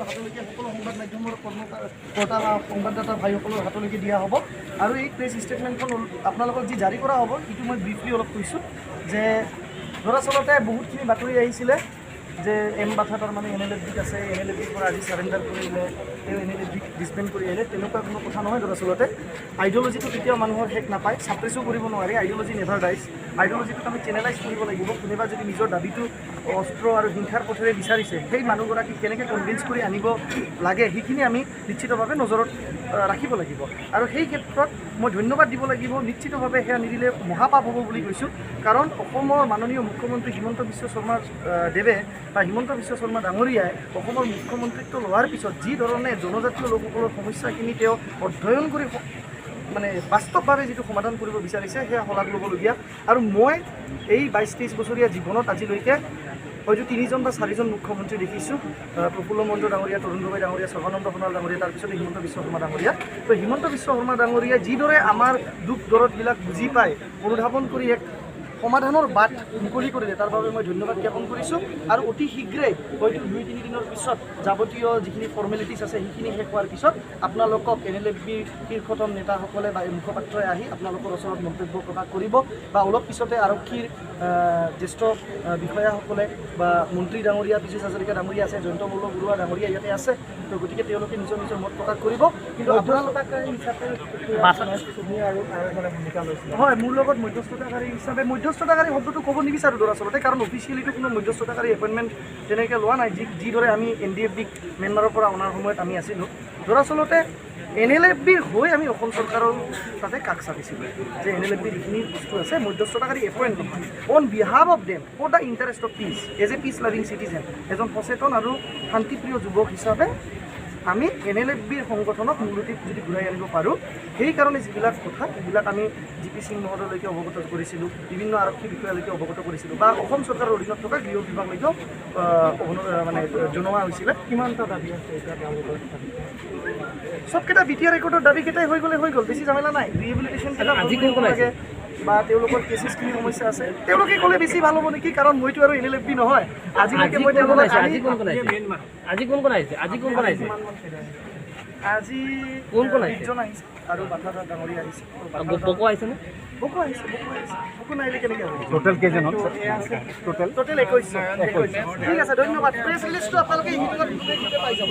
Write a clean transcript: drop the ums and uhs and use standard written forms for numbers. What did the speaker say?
হাতলৈকে সকলো সংবাদ মাধ্যমৰ কৰ্মকৰ্তা বা সংবাদদাতা ভাইসকলৰ হাতলৈকে দিয়া হ'ব আৰু এই প্ৰেছ ষ্টেটমেণ্টখন আপোনালোকক যি জাৰি কৰা হ'ব সেইটো মই ব্ৰিফলি অলপ কৈছোঁ যে দৰাচলতে বহুতখিনি বাতৰি আহিছিলে যে এম বাথাটাৰ মানে NLFB আছে, NLFBৰ পৰা আজি চাৰেণ্ডাৰ কৰিলে, তেওঁ NLFB ডিছবেণ্ড কৰি আহিলে, তেনেকুৱা কোনো কথা নহয়। দৰাচলতে আইডিঅ'লজিটো কেতিয়াও মানুহৰ শেষ নাপায়, ছাপ্ৰেছো কৰিব নোৱাৰি। আইডিঅ'লজি নেভাৰ ডাইজ। আইডিঅ'লজিটোক আমি চেনেলাইজ কৰিব লাগিব। কোনোবা যদি নিজৰ দাবীটো অস্ত্ৰ আৰু হিংসাৰ পথেৰে বিচাৰিছে, সেই মানুহগৰাকীক কেনেকৈ কনভিন্স কৰি আনিব লাগে সেইখিনি আমি নিশ্চিতভাৱে নজৰত ৰাখিব লাগিব। আৰু সেই ক্ষেত্ৰত মই ধন্যবাদ দিব লাগিব। নিশ্চিতভাৱে সেয়া নিদিলে মহাপাপ হ'ব বুলি কৈছোঁ। কাৰণ অসমৰ মাননীয় মুখ্যমন্ত্ৰী হিমন্ত বিশ্ব শৰ্মা দেৱে বা হিমন্ত বিশ্ব শৰ্মা ডাঙৰীয়াই অসমৰ মুখ্যমন্ত্ৰীত্ব লোৱাৰ পিছত যি ধৰণে জনজাতীয় লোকসকলৰ সমস্যাখিনি তেওঁ অধ্যয়ন কৰি মানে বাস্তৱভাৱে যিটো সমাধান কৰিব বিচাৰিছে সেয়া শলাগ ল'বলগীয়া। আৰু মই এই 22-23 বছৰীয়া জীৱনত আজিলৈকে হয়তো 3জন বা 4জন মুখ্যমন্ত্ৰী দেখিছোঁ। প্ৰফুল্ল মহন্ত ডাঙৰীয়া, তৰুণ গগৈ ডাঙৰীয়া, সৰ্বানন্দ সোণোৱাল ডাঙৰীয়া, তাৰপিছতে হিমন্ত বিশ্ব শৰ্মা ডাঙৰীয়া। তো হিমন্ত বিশ্ব শৰ্মা ডাঙৰীয়াই যিদৰে আমাৰ দুখ দৰদবিলাক বুজি পায়, অনুধাৱন কৰি এক সমাধানৰ বাট মুকলি কৰিলে, তাৰ বাবে মই ধন্যবাদ জ্ঞাপন কৰিছোঁ। আৰু অতি শীঘ্ৰেই হয়তো 2-3 দিনৰ পিছত যাৱতীয় যিখিনি ফৰ্মেলিটিছ আছে সেইখিনি শেষ হোৱাৰ পিছত আপোনালোকক NLFB শীৰ্ষতম নেতাসকলে বা মুখপাত্ৰই আহি আপোনালোকৰ ওচৰত মন্তব্য প্ৰকাশ কৰিব বা অলপ পিছতে আৰক্ষীৰ জ্যেষ্ঠ বিষয়াসকলে বা মন্ত্ৰী ডাঙৰীয়া পীযুষ হাজৰিকা ডাঙৰীয়া আছে, জয়ন্ত মল্ল বৰুৱা ডাঙৰীয়া ইয়াতে আছে। তো গতিকে তেওঁলোকে নিজৰ নিজৰ মত প্ৰকাশ কৰিব। কিন্তু আপোনালোকে হিচাপে হয়, মোৰ লগত মধ্যস্থতাকাৰী হিচাপে মধ্যস্থতাকাৰী শব্দটো ক'ব নিবিচাৰোঁ দৰাচলতে, কাৰণ অফিচিয়েলিটো কোনো মধ্যস্থতাকাৰী এপইণ্টমেণ্ট তেনেকৈ লোৱা নাই। যিদৰে আমি NDFBক ম্যানমাৰৰ পৰা অনাৰ সময়ত আমি আছিলোঁ, দৰাচলতে NLFBৰ হৈ আমি অসম চৰকাৰৰ তাতে কাষ চাপিছিলোঁ যে NLFBৰ যিখিনি বস্তু আছে মধ্যস্থতাকাৰী এপইণ্ট নহয়, on behalf of them for the interest of peace, as a peace loving citizen, এজন সচেতন আৰু শান্তিপ্ৰিয় যুৱক হিচাপে আমি NLFBৰ সংগঠনক মূলটিত যদি ঘূৰাই আনিব পাৰোঁ, সেইকাৰণে যিবিলাক কথা সেইবিলাক আমি GP সিং মহোদয়লৈকে অৱগত কৰিছিলোঁ, বিভিন্ন আৰক্ষী বিষয়ালৈকে অৱগত কৰিছিলোঁ বা অসম চৰকাৰৰ অধীনত থকা গৃহ বিভাগলৈকেও মানে জনোৱা হৈছিলে। কিমানটা দাবী আছে এতিয়া তেওঁলোকৰ? চবকেইটা BTR ৰেকৰ্ডৰ দাবীকেইটাই হৈ গ'লে হৈ গ'ল, বেছি ঝামেলা নাই। ৰিহেবিলিটেশ্যন লাগে বা তেওঁলোকৰ কেছেছখিনি সমস্যা আছে, তেওঁলোকে ক'লে বেছি ভাল হ'ব নেকি? কাৰণ মইতো আৰু NLFB নহয়। আজিলৈকে মই তেওঁলোকক আজি আৰু বাথাটা ডাঙৰীয়া আহিছে। বকো আহিছেনে? বকো আহিছে। বকো নাহিলে কেনেকৈ হ'ব? টোটেল কেইজন হ'ল? টোটেল 21। ঠিক আছে, ধন্যবাদ। প্ৰেছ ৰিলিজটো আপোনালোকে ইভিনিঙত পাই যাব।